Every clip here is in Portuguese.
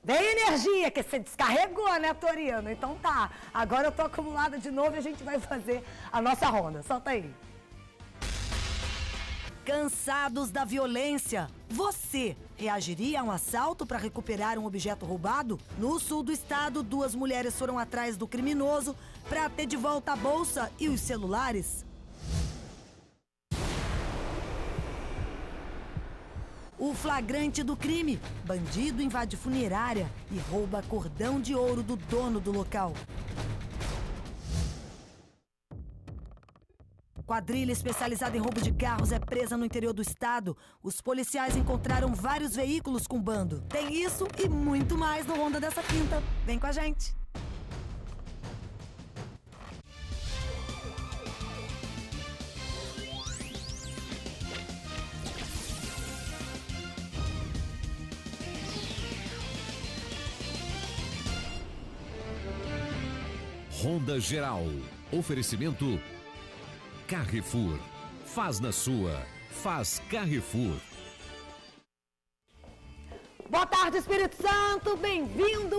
Vem energia, que você descarregou, né, Torino? Então tá, agora eu tô acumulada de novo e a gente vai fazer a nossa ronda. Solta aí. Cansados da violência, você reagiria a um assalto para recuperar um objeto roubado? No sul do estado, 2 mulheres foram atrás do criminoso para ter de volta a bolsa e os celulares. O flagrante do crime: bandido invade funerária e rouba cordão de ouro do dono do local. Quadrilha especializada em roubo de carros é presa no interior do estado. Os policiais encontraram vários veículos com bando. Tem isso e muito mais no Ronda dessa quinta. Vem com a gente. Ronda Geral. Oferecimento Carrefour. Faz na sua. Faz Carrefour. Boa tarde, Espírito Santo. Bem-vindo.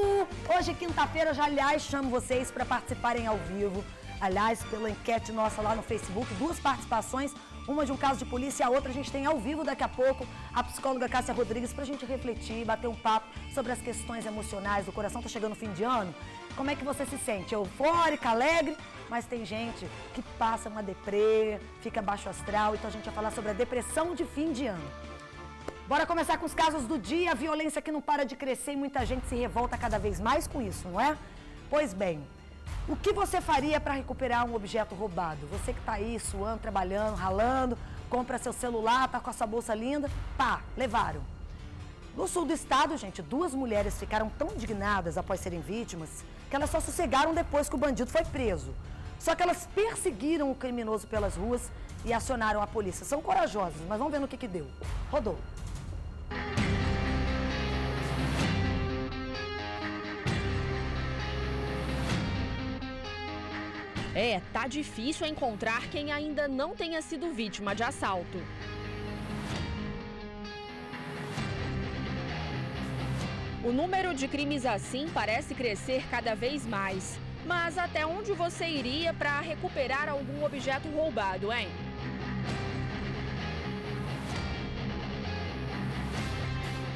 Hoje, quinta-feira, já, aliás, chamo vocês para participarem ao vivo. Aliás, pela enquete nossa lá no Facebook, 2 participações. Uma de um caso de polícia e a outra a gente tem ao vivo daqui a pouco a psicóloga Cássia Rodrigues para a gente refletir, bater um papo sobre as questões emocionais do coração. Tá chegando o fim de ano. Como é que você se sente? Eufórica, alegre? Mas tem gente que passa uma deprê, fica baixo astral. Então a gente vai falar sobre a depressão de fim de ano. Bora começar com os casos do dia. A violência que não para de crescer e muita gente se revolta cada vez mais com isso, não é? Pois bem, o que você faria para recuperar um objeto roubado? Você que está aí suando, trabalhando, ralando, compra seu celular, tá com essa bolsa linda, pá, levaram. No sul do estado, gente, 2 mulheres ficaram tão indignadas após serem vítimas que elas só sossegaram depois que o bandido foi preso. Só que elas perseguiram o criminoso pelas ruas e acionaram a polícia. São corajosas, mas vamos ver no que deu. Rodou. Tá difícil encontrar quem ainda não tenha sido vítima de assalto. O número de crimes assim parece crescer cada vez mais. Mas até onde você iria para recuperar algum objeto roubado, hein?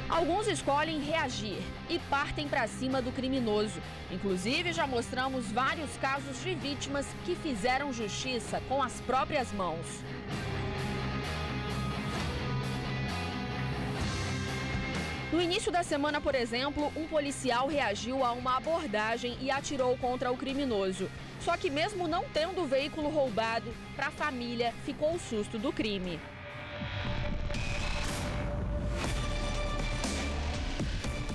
Alguns escolhem reagir e partem para cima do criminoso. Inclusive, já mostramos vários casos de vítimas que fizeram justiça com as próprias mãos. No início da semana, por exemplo, um policial reagiu a uma abordagem e atirou contra o criminoso. Só que mesmo não tendo o veículo roubado, para a família ficou o susto do crime.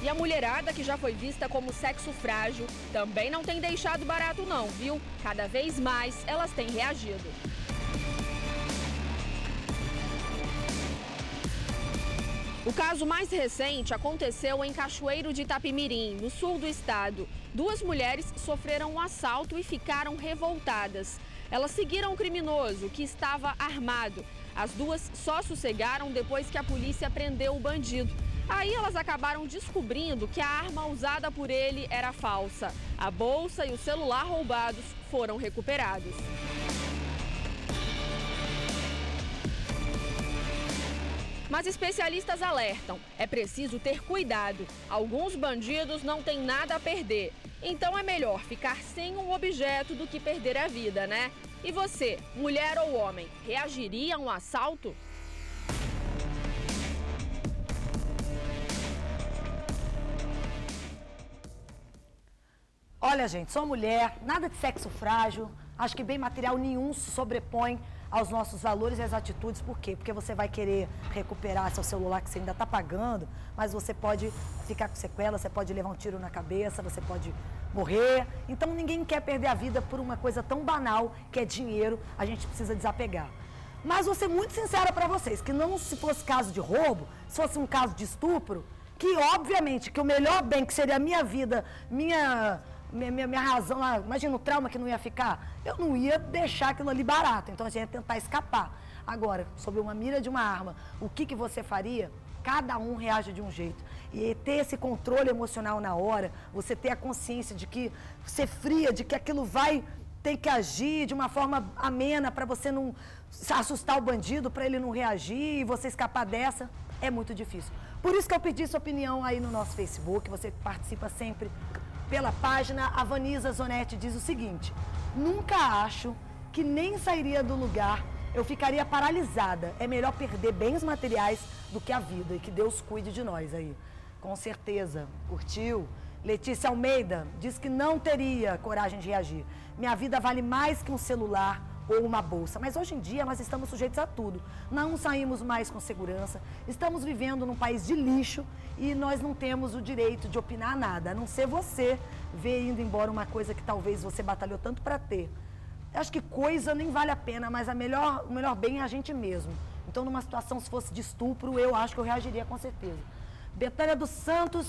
E a mulherada, que já foi vista como sexo frágil, também não tem deixado barato não, viu? Cada vez mais elas têm reagido. O caso mais recente aconteceu em Cachoeiro de Itapimirim, no sul do estado. 2 mulheres sofreram um assalto e ficaram revoltadas. Elas seguiram o criminoso, que estava armado. As 2 só sossegaram depois que a polícia prendeu o bandido. Aí elas acabaram descobrindo que a arma usada por ele era falsa. A bolsa e o celular roubados foram recuperados. Mas especialistas alertam, é preciso ter cuidado. Alguns bandidos não têm nada a perder. Então é melhor ficar sem um objeto do que perder a vida, né? E você, mulher ou homem, reagiria a um assalto? Olha, gente, sou mulher, nada de sexo frágil. Acho que bem material nenhum se sobrepõe aos nossos valores e às atitudes. Por quê? Porque você vai querer recuperar seu celular que você ainda está pagando, mas você pode ficar com sequela, você pode levar um tiro na cabeça, você pode morrer. Então ninguém quer perder a vida por uma coisa tão banal que é dinheiro, a gente precisa desapegar. Mas vou ser muito sincera para vocês, que não se fosse caso de roubo, se fosse um caso de estupro, que obviamente que o melhor bem que seria a minha vida, minha razão, imagina o trauma que não ia ficar, eu não ia deixar aquilo ali barato, então a gente ia tentar escapar. Agora, sob uma mira de uma arma, o que você faria? cada um reage de um jeito. E ter esse controle emocional na hora, você ter a consciência de que ser fria, de que aquilo vai ter que agir de uma forma amena para você não assustar o bandido, para ele não reagir e você escapar dessa, é muito difícil. Por isso que eu pedi sua opinião aí no nosso Facebook, você participa sempre pela página. A Vanisa Zonetti diz o seguinte: nunca acho que nem sairia do lugar, eu ficaria paralisada. É melhor perder bens materiais do que a vida e que Deus cuide de nós aí. Com certeza, curtiu? Letícia Almeida diz que não teria coragem de reagir. Minha vida vale mais que um celular ou uma bolsa. Mas hoje em dia nós estamos sujeitos a tudo. Não saímos mais com segurança, estamos vivendo num país de lixo e nós não temos o direito de opinar nada, a não ser você ver indo embora uma coisa que talvez você batalhou tanto para ter. Acho que coisa nem vale a pena, mas o melhor bem é a gente mesmo. Então, numa situação, se fosse de estupro, eu acho que eu reagiria com certeza. Betânia dos Santos,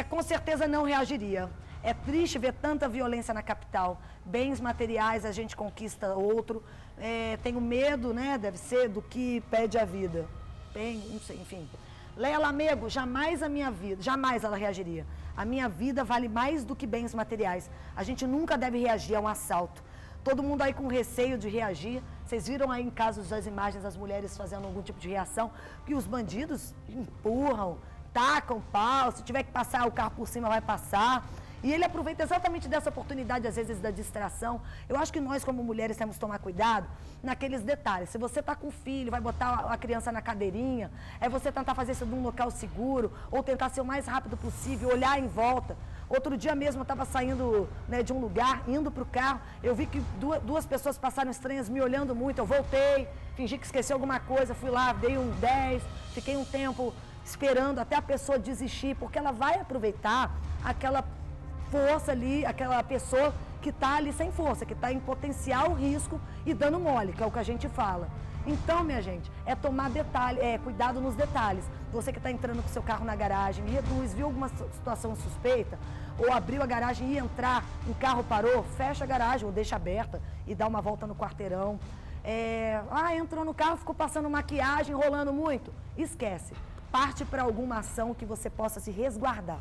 com certeza não reagiria. É triste ver tanta violência na capital. Bens materiais, a gente conquista outro. Tenho medo, né, deve ser, do que pede a vida. Não sei, enfim. Leia Lamego, jamais ela reagiria. A minha vida vale mais do que bens materiais. A gente nunca deve reagir a um assalto. Todo mundo aí com receio de reagir. Vocês viram aí em casos das imagens as mulheres fazendo algum tipo de reação, que os bandidos empurram, tacam pau, se tiver que passar o carro por cima vai passar. E ele aproveita exatamente dessa oportunidade, às vezes, da distração. Eu acho que nós, como mulheres, temos que tomar cuidado naqueles detalhes. Se você está com filho, vai botar a criança na cadeirinha, é você tentar fazer isso num local seguro, ou tentar ser o mais rápido possível, olhar em volta. Outro dia mesmo eu estava saindo, né, de um lugar, indo para o carro, eu vi que duas pessoas passaram estranhas me olhando muito, eu voltei, fingi que esqueci alguma coisa, fui lá, dei um 10, fiquei um tempo esperando até a pessoa desistir, porque ela vai aproveitar aquela força ali, aquela pessoa que está ali sem força, que está em potencial risco e dando mole, que é o que a gente fala. Então, minha gente, é tomar cuidado nos detalhes. Você que está entrando com seu carro na garagem, reduz, viu alguma situação suspeita, ou abriu a garagem e ia entrar, o carro parou, fecha a garagem ou deixa aberta e dá uma volta no quarteirão. Entrou no carro, ficou passando maquiagem, rolando muito. Esquece. Parte para alguma ação que você possa se resguardar.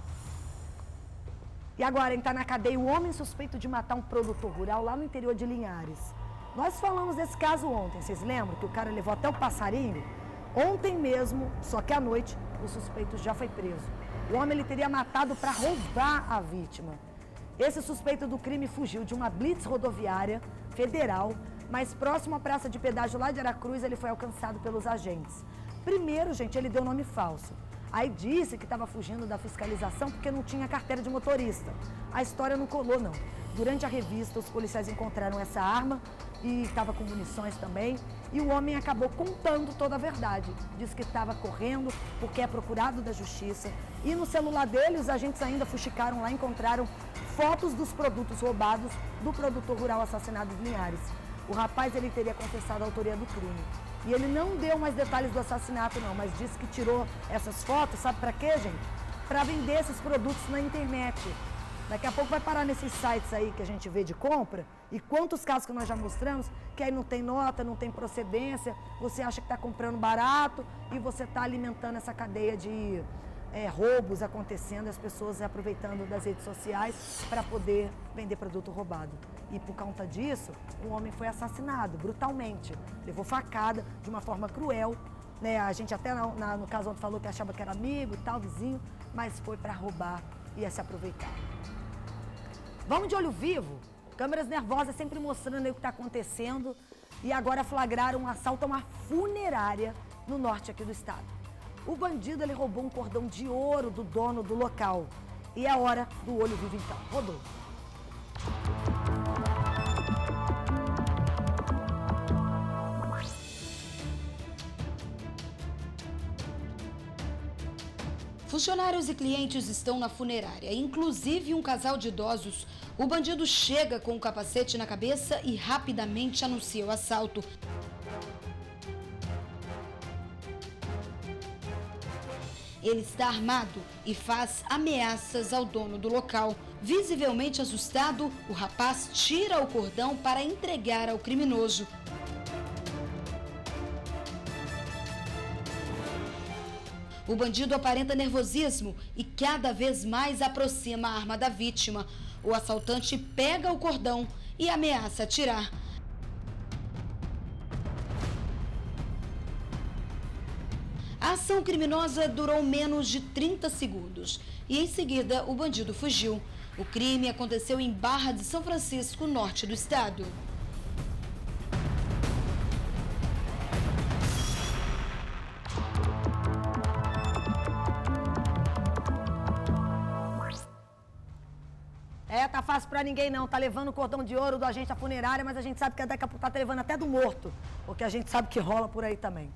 E agora, está na cadeia o homem suspeito de matar um produtor rural lá no interior de Linhares. Nós falamos desse caso ontem, vocês lembram que o cara levou até o passarinho? Ontem mesmo, só que à noite, o suspeito já foi preso. O homem ele teria matado para roubar a vítima. Esse suspeito do crime fugiu de uma blitz rodoviária federal, mas próximo à praça de pedágio lá de Aracruz, ele foi alcançado pelos agentes. Primeiro, gente, ele deu nome falso. Aí disse que estava fugindo da fiscalização porque não tinha carteira de motorista. A história não colou, não. Durante a revista, os policiais encontraram essa arma e estava com munições também. E o homem acabou contando toda a verdade. Disse que estava correndo porque é procurado da justiça. E no celular dele, os agentes ainda fuxicaram lá, encontraram fotos dos produtos roubados do produtor rural assassinado em Linhares. O rapaz, ele teria confessado a autoria do crime. E ele não deu mais detalhes do assassinato, não, mas disse que tirou essas fotos, sabe para quê, gente? Para vender esses produtos na internet. Daqui a pouco vai parar nesses sites aí que a gente vê de compra, e quantos casos que nós já mostramos, que aí não tem nota, não tem procedência, você acha que está comprando barato e você está alimentando essa cadeia de roubos acontecendo, as pessoas aproveitando das redes sociais para poder vender produto roubado. E por conta disso, um homem foi assassinado brutalmente, levou facada de uma forma cruel, né? A gente até no caso ontem falou que achava que era amigo e tal, vizinho, mas foi para roubar e ia se aproveitar. Vamos de olho vivo, câmeras nervosas sempre mostrando aí o que está acontecendo, e agora flagraram um assalto a uma funerária no norte aqui do estado. O bandido, ele roubou um cordão de ouro do dono do local. E é hora do olho vivo então. Rodou. Funcionários e clientes estão na funerária, inclusive um casal de idosos. O bandido chega com o capacete na cabeça e rapidamente anuncia o assalto. Ele está armado e faz ameaças ao dono do local. Visivelmente assustado, o rapaz tira o cordão para entregar ao criminoso. O bandido aparenta nervosismo e cada vez mais aproxima a arma da vítima. O assaltante pega o cordão e ameaça atirar. A ação criminosa durou menos de 30 segundos e, em seguida, o bandido fugiu. O crime aconteceu em Barra de São Francisco, norte do estado. Tá fácil pra ninguém não, tá levando o cordão de ouro do agente da funerária, mas a gente sabe que daqui a pouco tá levando até do morto, porque a gente sabe que rola por aí também.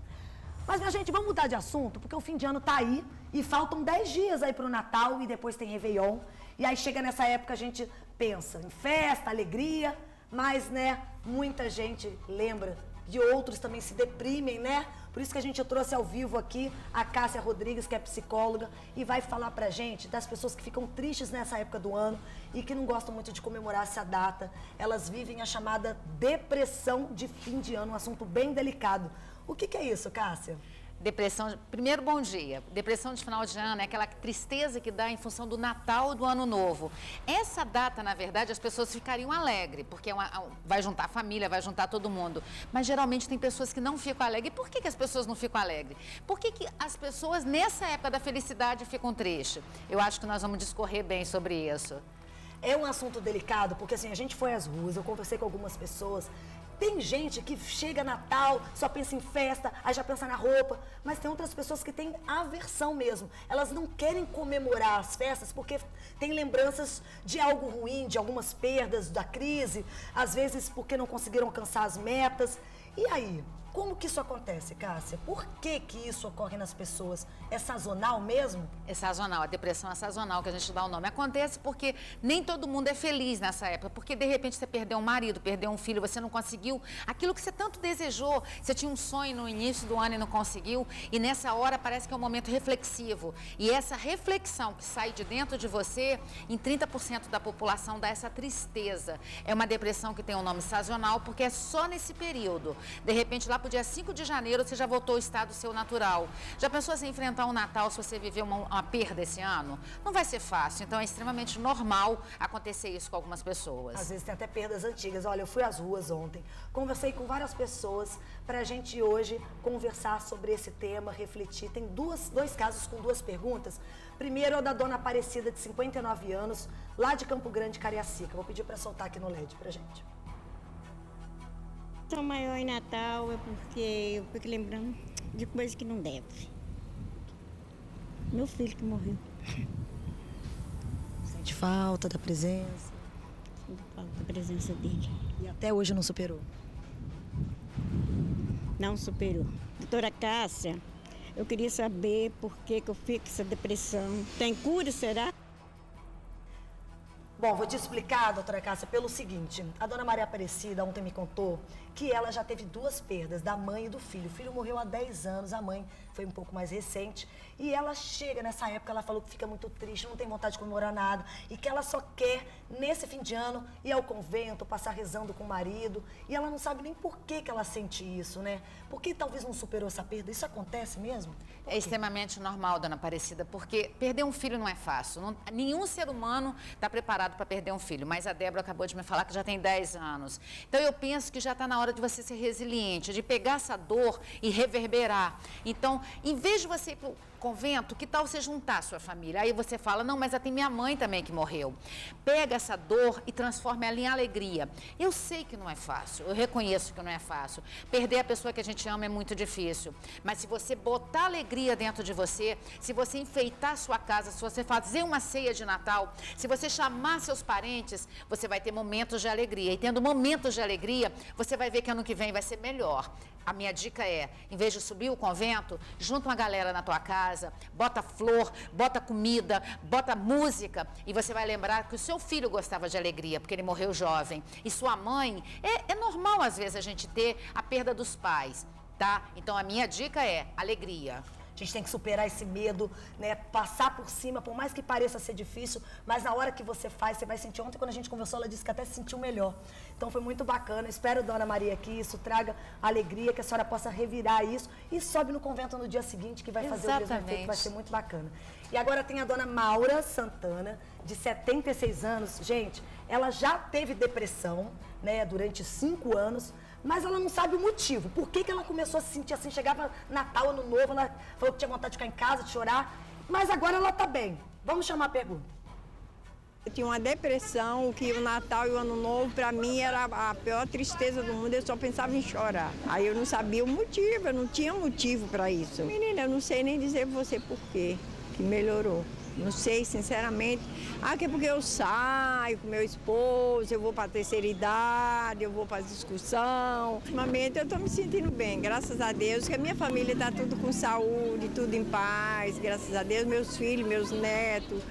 Mas, minha gente, vamos mudar de assunto, porque o fim de ano tá aí e faltam 10 dias aí pro Natal e depois tem Réveillon. E aí chega nessa época a gente pensa em festa, alegria, mas, né, muita gente lembra de outros também se deprimem, né? Por isso que a gente trouxe ao vivo aqui a Cássia Rodrigues, que é psicóloga, e vai falar pra gente das pessoas que ficam tristes nessa época do ano e que não gostam muito de comemorar essa data. Elas vivem a chamada depressão de fim de ano, um assunto bem delicado. O que é isso, Cássia? Depressão, primeiro, bom dia. Depressão de final de ano é aquela tristeza que dá em função do Natal, do Ano Novo. Essa data, na verdade, as pessoas ficariam alegres, porque vai juntar a família, vai juntar todo mundo. Mas, geralmente, tem pessoas que não ficam alegres. E por que as pessoas não ficam alegres? Por que as pessoas, nessa época da felicidade, ficam tristes? Eu acho que nós vamos discorrer bem sobre isso. É um assunto delicado, porque, assim, a gente foi às ruas, eu conversei com algumas pessoas. Tem gente que chega Natal, só pensa em festa, aí já pensa na roupa, mas tem outras pessoas que têm aversão mesmo. Elas não querem comemorar as festas porque tem lembranças de algo ruim, de algumas perdas, da crise, às vezes porque não conseguiram alcançar as metas. E aí? Como que isso acontece, Cássia? Por que isso ocorre nas pessoas? É sazonal mesmo? É sazonal, a depressão é sazonal, que a gente dá o nome. Acontece porque nem todo mundo é feliz nessa época, porque de repente você perdeu um marido, perdeu um filho, você não conseguiu aquilo que você tanto desejou. Você tinha um sonho no início do ano e não conseguiu, e nessa hora parece que é um momento reflexivo. E essa reflexão que sai de dentro de você, em 30% da população dá essa tristeza. É uma depressão que tem um nome sazonal, porque é só nesse período. De repente, lá pro dia 5 de janeiro, você já voltou ao estado seu natural. Já pensou em enfrentar um Natal se você viver uma perda esse ano? Não vai ser fácil, então é extremamente normal acontecer isso com algumas pessoas. Às vezes tem até perdas antigas. Olha, eu fui às ruas ontem, conversei com várias pessoas pra gente hoje conversar sobre esse tema, refletir. Tem dois casos com duas perguntas. Primeiro é o da dona Aparecida, de 59 anos, lá de Campo Grande, Cariacica. Vou pedir pra soltar aqui no LED pra gente. Sou maior em Natal é porque eu fico lembrando de coisas que não deve. Meu filho que morreu. Sente falta da presença? Sinto falta da presença dele. E até hoje não superou? Não superou. Doutora Cássia, eu queria saber por que eu fico com essa depressão. Tem cura, será? Bom, vou te explicar, doutora Cássia, pelo seguinte. A dona Maria Aparecida ontem me contou que ela já teve duas perdas, da mãe e do filho. O filho morreu há 10 anos, a mãe foi um pouco mais recente. E ela chega nessa época, ela falou que fica muito triste, não tem vontade de comemorar nada. E que ela só quer, nesse fim de ano, ir ao convento, passar rezando com o marido. E ela não sabe nem por que ela sente isso, né? Por que talvez não superou essa perda? Isso acontece mesmo? É extremamente normal, dona Aparecida, porque perder um filho não é fácil. Nenhum ser humano está preparado para perder um filho, mas a Débora acabou de me falar que já tem 10 anos. Então eu penso que já está na hora de você ser resiliente, de pegar essa dor e reverberar. Então, em vez de você ir para o convento, que tal você juntar a sua família? Aí você fala, não, mas tem minha mãe também que morreu. Pega essa dor e transforma ela em alegria. Eu sei que não é fácil, eu reconheço que não é fácil. Perder a pessoa que a gente ama é muito difícil. Mas se você botar alegria dentro de você, se você enfeitar a sua casa, se você fazer uma ceia de Natal, se você chamar seus parentes, você vai ter momentos de alegria. E tendo momentos de alegria, você vai ver que ano que vem vai ser melhor. A minha dica é, em vez de subir o convento, junta uma galera na tua casa, bota flor, bota comida, bota música, e você vai lembrar que o seu filho gostava de alegria, porque ele morreu jovem. E sua mãe, é normal às vezes a gente ter a perda dos pais, tá? Então a minha dica é alegria. gente tem que superar esse medo, né? Passar por cima, por mais que pareça ser difícil, mas na hora que você faz, você vai sentir. Ontem, quando a gente conversou, ela disse que até se sentiu melhor. Então foi muito bacana. Espero, Dona Maria, que isso traga alegria, que a senhora possa revirar isso e sobe no convento no dia seguinte, que vai fazer o mesmo efeito, vai ser muito bacana. E agora tem a Dona Maura Santana, de 76 anos. Gente, ela já teve depressão, né, durante 5 anos, mas ela não sabe o motivo. Por que ela começou a se sentir assim? Chegava Natal, Ano Novo, ela falou que tinha vontade de ficar em casa, de chorar, mas agora ela tá bem. Vamos chamar a pergunta. Eu tinha uma depressão, que o Natal e o Ano Novo, para mim, era a pior tristeza do mundo, eu só pensava em chorar. Aí eu não sabia o motivo, eu não tinha motivo para isso. Menina, eu não sei nem dizer pra você por quê que melhorou. Não sei, sinceramente. Que é porque eu saio com meu esposo, eu vou para a terceira idade, eu vou para a discussão. Ultimamente eu estou me sentindo bem, graças a Deus, que a minha família está tudo com saúde, tudo em paz, graças a Deus, meus filhos, meus netos.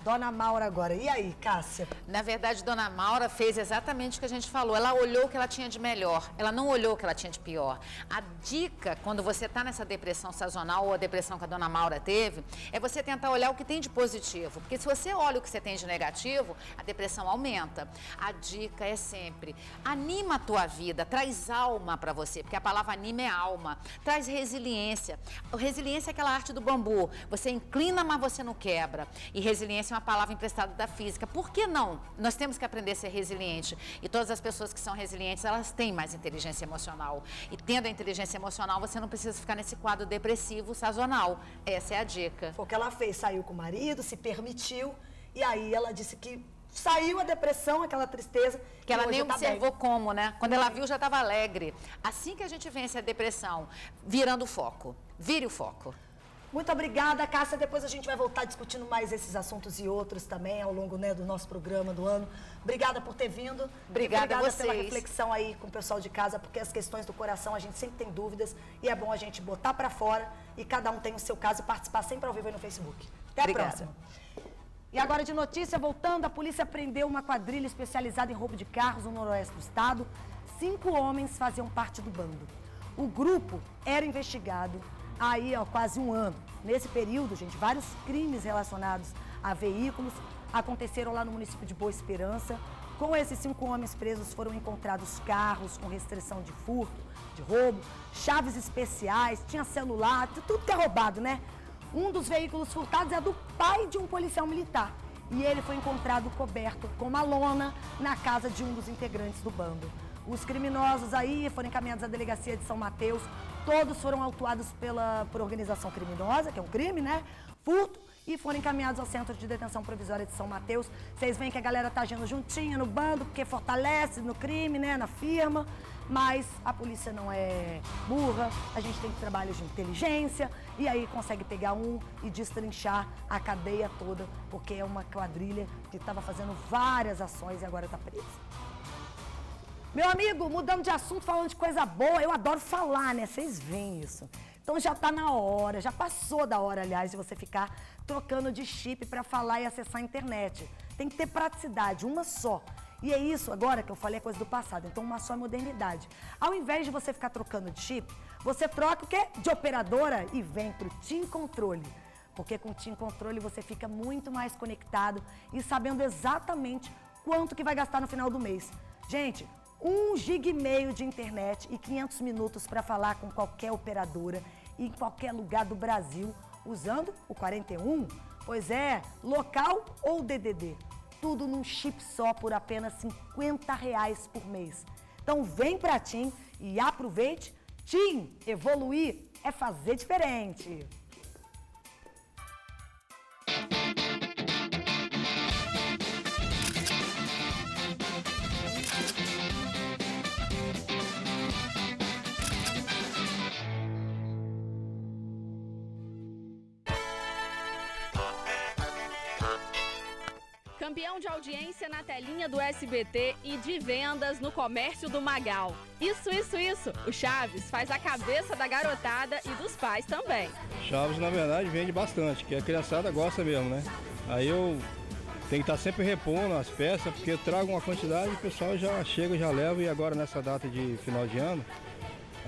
Dona Maura agora. E aí, Cássia? Na verdade, Dona Maura fez exatamente o que a gente falou. Ela olhou o que ela tinha de melhor. Ela não olhou o que ela tinha de pior. A dica, quando você está nessa depressão sazonal ou a depressão que a Dona Maura teve, é você tentar olhar o que tem de positivo. Porque se você olha o que você tem de negativo, a depressão aumenta. A dica é sempre, anima a tua vida, traz alma para você, porque a palavra anima é alma. Traz resiliência. Resiliência é aquela arte do bambu. Você inclina, mas você não quebra. E resiliência é uma palavra emprestada da física. Por que não? Nós temos que aprender a ser resiliente. E todas as pessoas que são resilientes, elas têm mais inteligência emocional. E tendo a inteligência emocional, você não precisa ficar nesse quadro depressivo sazonal. Essa é a dica. Foi o que ela fez. Saiu com o marido, se permitiu. E aí ela disse que saiu a depressão, aquela tristeza. Que ela nem observou como, né? Quando ela viu, já estava alegre. Assim que a gente vence a depressão, virando o foco. Vire o foco. Muito obrigada, Cássia. Depois a gente vai voltar discutindo mais esses assuntos e outros também ao longo, né, do nosso programa do ano. Obrigada por ter vindo. Obrigada a vocês. Pela reflexão aí com o pessoal de casa, porque as questões do coração a gente sempre tem dúvidas e é bom a gente botar para fora e cada um tem o seu caso e participar sempre ao vivo aí no Facebook. Até a próxima. E agora de notícia, voltando, a polícia prendeu uma quadrilha especializada em roubo de carros no noroeste do estado. 5 homens faziam parte do bando. O grupo era investigado aí há quase um ano. Nesse período, gente, vários crimes relacionados a veículos aconteceram lá no município de Boa Esperança. Com esses 5 homens presos foram encontrados carros com restrição de furto, de roubo, chaves especiais, tinha celular, tudo que é roubado, né? Um dos veículos furtados é do pai de um policial militar. E ele foi encontrado coberto com uma lona na casa de um dos integrantes do bando. Os criminosos aí foram encaminhados à delegacia de São Mateus. Todos foram autuados por organização criminosa, que é um crime, né? Furto, e foram encaminhados ao Centro de Detenção Provisória de São Mateus. Vocês veem que a galera tá agindo juntinha no bando, porque fortalece no crime, né? Na firma. Mas a polícia não é burra, a gente tem trabalho de inteligência e aí consegue pegar um e destrinchar a cadeia toda, porque é uma quadrilha que estava fazendo várias ações e agora está presa. Meu amigo, mudando de assunto, falando de coisa boa, eu adoro falar, né? Vocês veem isso. Então já está na hora, já passou da hora, aliás, de você ficar trocando de chip para falar e acessar a internet. Tem que ter praticidade, uma só. E é isso agora que eu falei, é coisa do passado, então uma só é modernidade. Ao invés de você ficar trocando de chip, você troca o quê? De operadora e vem pro TIM Controle. Porque com o TIM Controle você fica muito mais conectado e sabendo exatamente quanto que vai gastar no final do mês. Gente, 1,5 GB de internet e 500 minutos para falar com qualquer operadora em qualquer lugar do Brasil, usando o 41, pois é, local ou DDD. Tudo num chip só por apenas R$50 por mês. Então vem pra TIM e aproveite. TIM, evoluir é fazer diferente. Campeão de audiência na telinha do SBT e de vendas no comércio do Magal. Isso. O Chaves faz a cabeça da garotada e dos pais também. Chaves, na verdade, vende bastante, que a criançada gosta mesmo, né? Aí eu tenho que estar sempre repondo as peças, porque eu trago uma quantidade e o pessoal já chega, já leva. E agora nessa data de final de ano,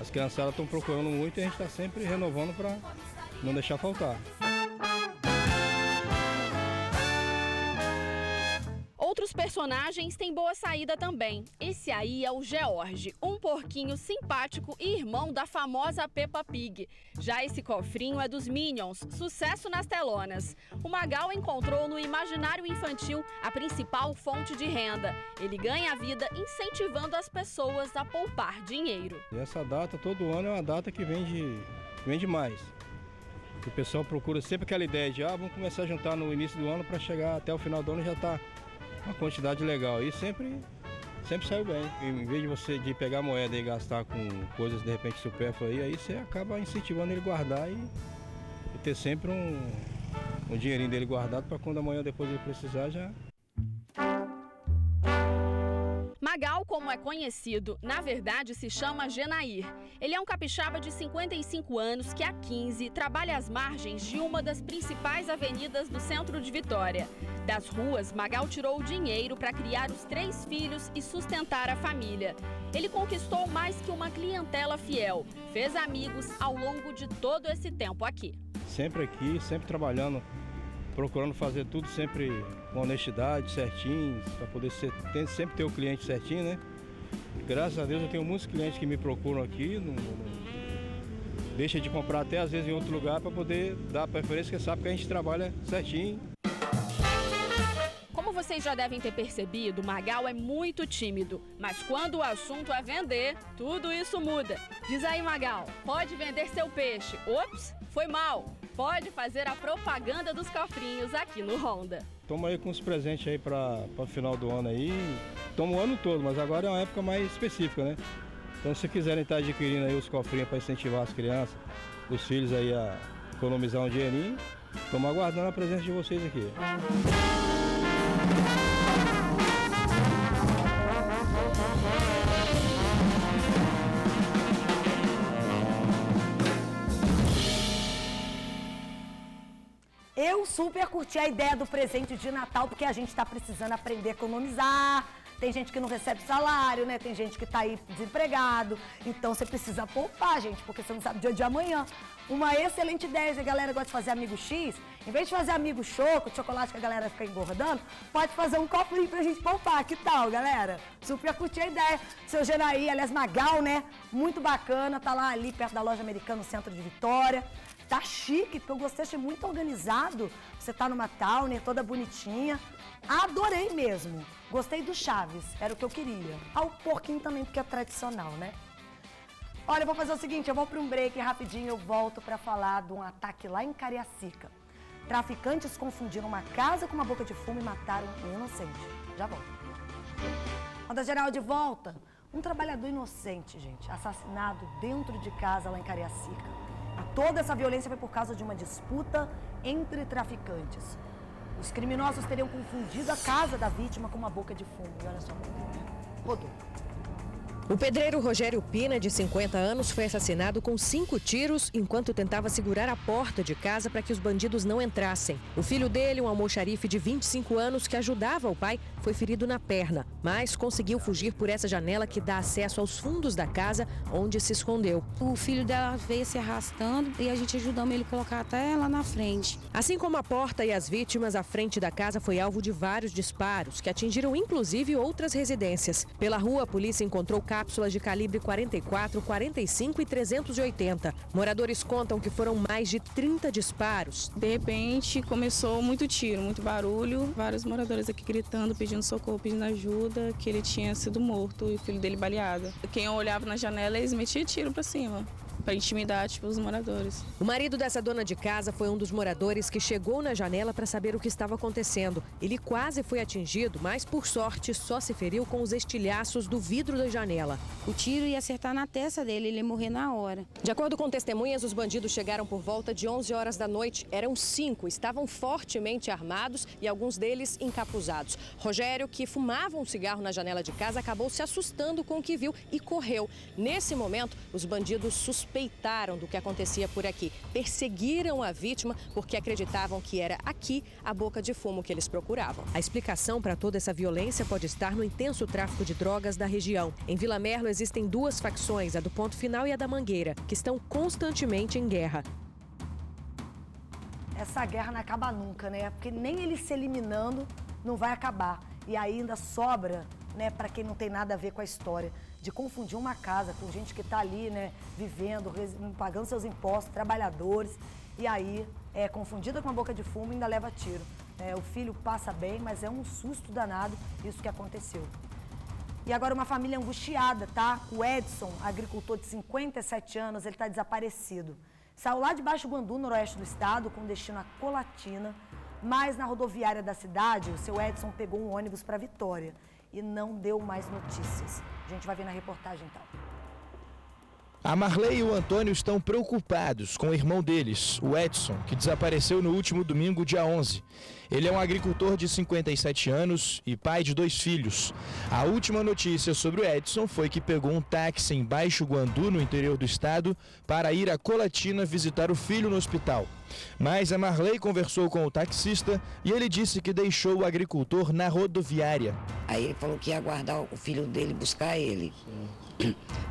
As criançadas estão procurando muito e a gente está sempre renovando para não deixar faltar. Outros personagens têm boa saída também. Esse aí é o George, um porquinho simpático e irmão da famosa Peppa Pig. Já esse cofrinho é dos Minions, sucesso nas telonas. O Magal encontrou no imaginário infantil a principal fonte de renda. Ele ganha a vida incentivando as pessoas a poupar dinheiro. E essa data, todo ano, é uma data que vende mais. O pessoal procura sempre aquela ideia de, vamos começar a juntar no início do ano para chegar até o final do ano já tá uma quantidade legal. E sempre saiu bem. Em vez de você pegar moeda e gastar com coisas de repente supérfluas, aí você acaba incentivando ele a guardar e ter sempre um dinheirinho dele guardado para quando amanhã depois ele precisar já. Magal, como é conhecido, na verdade se chama Genair. Ele é um capixaba de 55 anos que há 15 trabalha às margens de uma das principais avenidas do centro de Vitória. Das ruas, Magal tirou o dinheiro para criar os 3 filhos e sustentar a família. Ele conquistou mais que uma clientela fiel, fez amigos ao longo de todo esse tempo aqui. Sempre aqui, sempre trabalhando, procurando fazer tudo sempre com honestidade, certinho, para poder sempre ter o cliente certinho, né? Graças a Deus eu tenho muitos clientes que me procuram aqui, não deixa de comprar até às vezes em outro lugar para poder dar preferência, porque sabe que a gente trabalha certinho. Como vocês já devem ter percebido, Magal é muito tímido, mas quando o assunto é vender, tudo isso muda. Diz aí, Magal, pode vender seu peixe. Ops, foi mal. Pode fazer a propaganda dos cofrinhos aqui no Honda. Estamos aí com os presentes aí para o final do ano aí. Estamos o ano todo, mas agora é uma época mais específica, né? Então se quiserem estar adquirindo aí os cofrinhos para incentivar as crianças, os filhos aí a economizar um dinheirinho, estamos aguardando a presença de vocês aqui. Eu super curti a ideia do presente de Natal, porque a gente está precisando aprender a economizar. Tem gente que não recebe salário, né? Tem gente que está aí desempregado. Então você precisa poupar, gente, porque você não sabe o dia de amanhã. Uma excelente ideia, se a galera gosta de fazer amigo X, em vez de fazer amigo choco, chocolate que a galera fica engordando, pode fazer um cofrinho pra gente poupar. Que tal, galera? Super curti a ideia. Seu Genair, aliás, Magal, né? Muito bacana, tá lá ali perto da loja americana, no centro de Vitória. Tá chique, porque eu gostei, achei muito organizado. Você tá numa Towner, toda bonitinha. Adorei mesmo. Gostei do Chaves, era o que eu queria. O porquinho também, porque é tradicional, né? Olha, eu vou fazer o seguinte, eu vou para um break rapidinho, eu volto para falar de um ataque lá em Cariacica. Traficantes confundiram uma casa com uma boca de fumo e mataram um inocente. Já volto. Honda Geral de volta. Um trabalhador inocente, gente, assassinado dentro de casa lá em Cariacica. E toda essa violência foi por causa de uma disputa entre traficantes. Os criminosos teriam confundido a casa da vítima com uma boca de fumo. E olha só, rodou. O pedreiro Rogério Pina, de 50 anos, foi assassinado com 5 tiros enquanto tentava segurar a porta de casa para que os bandidos não entrassem. O filho dele, um almoxarife de 25 anos que ajudava o pai, foi ferido na perna, mas conseguiu fugir por essa janela que dá acesso aos fundos da casa, onde se escondeu. O filho dela veio se arrastando e a gente ajudamos ele a colocar até lá na frente. Assim como a porta e as vítimas, a frente da casa foi alvo de vários disparos, que atingiram inclusive outras residências. Pela rua, a polícia encontrou cápsulas de calibre 44, 45 e 380. Moradores contam que foram mais de 30 disparos. De repente, começou muito tiro, muito barulho. Vários moradores aqui gritando, pedindo socorro, pedindo ajuda, que ele tinha sido morto e o filho dele baleado. Quem olhava na janela, eles metiam tiro pra cima, para intimidar os moradores. O marido dessa dona de casa foi um dos moradores que chegou na janela para saber o que estava acontecendo. Ele quase foi atingido, mas por sorte só se feriu com os estilhaços do vidro da janela. O tiro ia acertar na testa dele, ele ia morrer na hora. De acordo com testemunhas, os bandidos chegaram por volta de 11 horas da noite. Eram 5, estavam fortemente armados e alguns deles encapuzados. Rogério, que fumava um cigarro na janela de casa, acabou se assustando com o que viu e correu. Nesse momento, os bandidos suspeitos suspeitaram do que acontecia por aqui. Perseguiram a vítima porque acreditavam que era aqui a boca de fumo que eles procuravam. A explicação para toda essa violência pode estar no intenso tráfico de drogas da região. Em Vila Merlo existem duas facções, a do Ponto Final e a da Mangueira, que estão constantemente em guerra. Essa guerra não acaba nunca, né? Porque nem ele se eliminando não vai acabar. E ainda sobra, né, para quem não tem nada a ver com a história, de confundir uma casa com gente que está ali, né, vivendo, pagando seus impostos, trabalhadores, e aí é confundida com a boca de fumo e ainda leva tiro. O filho passa bem, mas é um susto danado isso que aconteceu. E agora uma família angustiada, tá? O Edson, agricultor de 57 anos, ele está desaparecido. Saiu lá de Baixo Guandu, noroeste do estado, com destino a Colatina, mas na rodoviária da cidade, o seu Edson pegou um ônibus para Vitória e não deu mais notícias. A gente vai ver na reportagem, então. A Marley e o Antônio estão preocupados com o irmão deles, o Edson, que desapareceu no último domingo, dia 11. Ele é um agricultor de 57 anos e pai de 2 filhos. A última notícia sobre o Edson foi que pegou um táxi em Baixo Guandu, no interior do estado, para ir a Colatina visitar o filho no hospital. Mas a Marley conversou com o taxista e ele disse que deixou o agricultor na rodoviária. Aí ele falou que ia aguardar o filho dele buscar ele.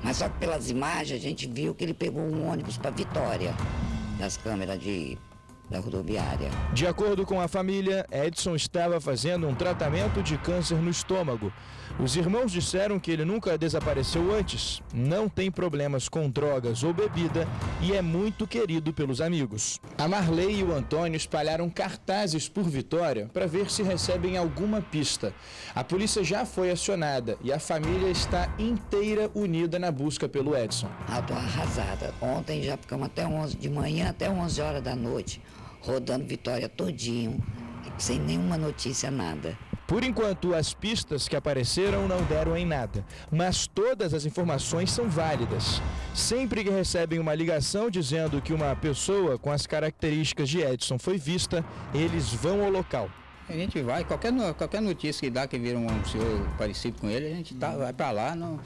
Mas só que pelas imagens a gente viu que ele pegou um ônibus para Vitória, das câmeras da rodoviária. De acordo com a família, Edson estava fazendo um tratamento de câncer no estômago. Os irmãos disseram que ele nunca desapareceu antes, não tem problemas com drogas ou bebida e é muito querido pelos amigos. A Marley e o Antônio espalharam cartazes por Vitória para ver se recebem alguma pista. A polícia já foi acionada e a família está inteira unida na busca pelo Edson. Eu tô arrasada. Ontem já ficamos até 11 de manhã, até 11 horas da noite, rodando Vitória todinho, sem nenhuma notícia, nada. Por enquanto, as pistas que apareceram não deram em nada, mas todas as informações são válidas. Sempre que recebem uma ligação dizendo que uma pessoa com as características de Edson foi vista, eles vão ao local. A gente vai, qualquer notícia que dá que vira um senhor parecido com ele, a gente vai para lá, mas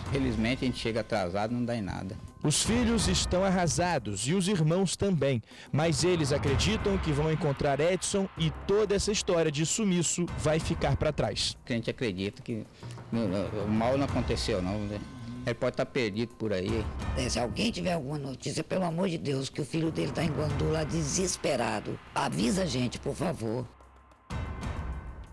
infelizmente a gente chega atrasado, não dá em nada. Os filhos estão arrasados e os irmãos também, mas eles acreditam que vão encontrar Edson e toda essa história de sumiço vai ficar para trás. A gente acredita que o mal não aconteceu, não, né? Ele pode estar perdido por aí. Se alguém tiver alguma notícia, pelo amor de Deus, que o filho dele está em Guandu lá desesperado, avisa a gente, por favor.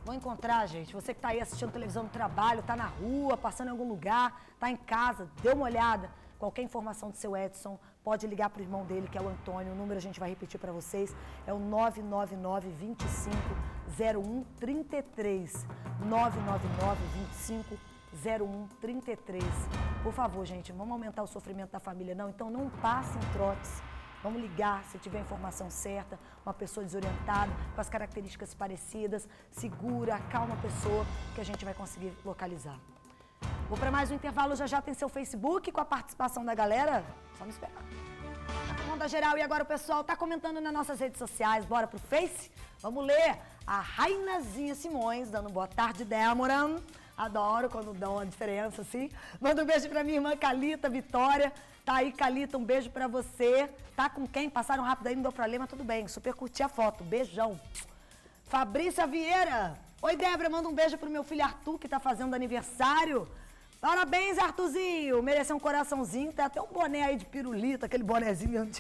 Vou encontrar, gente. Você que está aí assistindo televisão no trabalho, está na rua, passando em algum lugar, está em casa, dê uma olhada. Qualquer informação do seu Edson, pode ligar para o irmão dele, que é o Antônio. O número a gente vai repetir para vocês, é o 999-25-0133. 999-25-0133. Por favor, gente, vamos aumentar o sofrimento da família, não? Então não passem trotes. Vamos ligar se tiver a informação certa, uma pessoa desorientada, com as características parecidas, segura, acalma a pessoa, que a gente vai conseguir localizar. Vou para mais um intervalo, já tem seu Facebook com a participação da galera. Só me esperar. Ronda Geral, e agora o pessoal tá comentando nas nossas redes sociais. Bora pro Face? Vamos ler. A Rainazinha Simões, dando boa tarde, Débora. Adoro quando dão uma diferença assim. Manda um beijo pra minha irmã Calita Vitória. Tá aí, Calita, um beijo pra você. Tá com quem? Passaram rápido aí, não deu problema, tudo bem. Super curti a foto. Beijão. Fabrícia Vieira. Oi, Débora, manda um beijo pro meu filho Arthur, que tá fazendo aniversário. Parabéns, Arthurzinho. Mereceu um coraçãozinho. Tem até um boné aí de pirulito, aquele bonézinho.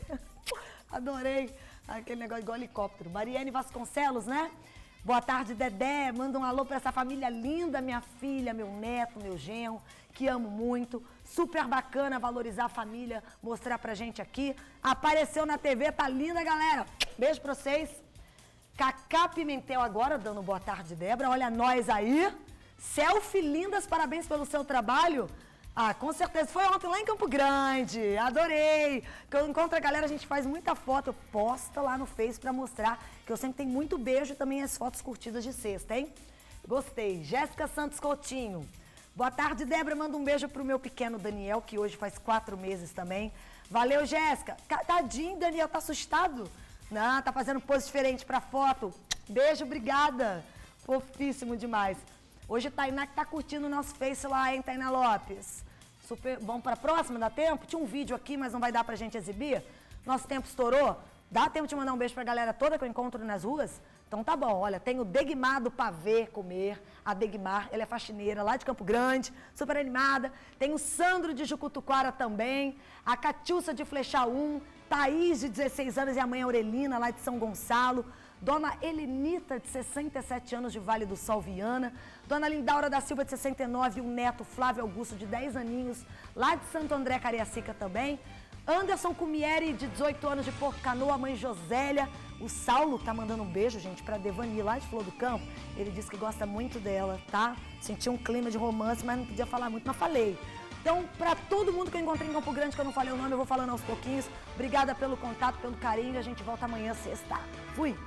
Adorei. Aquele negócio igual helicóptero. Mariane Vasconcelos, né? Boa tarde, Dedé. Manda um alô pra essa família linda, minha filha, meu neto, meu genro, que amo muito. Super bacana valorizar a família, mostrar pra gente aqui. Apareceu na TV, tá linda, galera. Beijo pra vocês. Cacá Pimentel agora, dando boa tarde, Débora. Olha nós aí. Selfie lindas, parabéns pelo seu trabalho. Ah, com certeza. Foi ontem lá em Campo Grande. Adorei. Que eu encontro a galera, a gente faz muita foto. Posta lá no Face pra mostrar que eu sempre tenho muito beijo e também as fotos curtidas de sexta, hein? Gostei. Jéssica Santos Coutinho. Boa tarde, Débora. Manda um beijo pro meu pequeno Daniel, que hoje faz 4 meses também. Valeu, Jéssica. Tadinho, Daniel, tá assustado? Não, tá fazendo pose diferente pra foto. Beijo, obrigada. Fofíssimo demais. Hoje Tainá que tá curtindo o nosso Face lá, hein, Tainá Lopes? Super, vamos para a próxima, dá tempo? Tinha um vídeo aqui, mas não vai dar pra gente exibir. Nosso tempo estourou. Dá tempo de mandar um beijo pra galera toda que eu encontro nas ruas? Então tá bom, olha, tem o Degmar do Pavê Comer, a Degmar, ela é faxineira lá de Campo Grande, super animada. Tem o Sandro de Jucutuquara também, a Catiúcia de Flechá 1, Thaís de 16 anos e a mãe Aurelina lá de São Gonçalo, Dona Helenita de 67 anos de Vale do Sol Viana, Dona Lindaura da Silva de 69 e o neto Flávio Augusto de 10 aninhos lá de Santo André Cariacica também. Anderson Cumieri, de 18 anos, de Porto Canoa, a mãe Josélia. O Saulo tá mandando um beijo, gente, pra Devani, lá de Flor do Campo. Ele disse que gosta muito dela, tá? Sentiu um clima de romance, mas não podia falar muito, mas falei. Então, pra todo mundo que eu encontrei em Campo Grande, que eu não falei o nome, eu vou falando aos pouquinhos. Obrigada pelo contato, pelo carinho. A gente volta amanhã, sexta. Fui!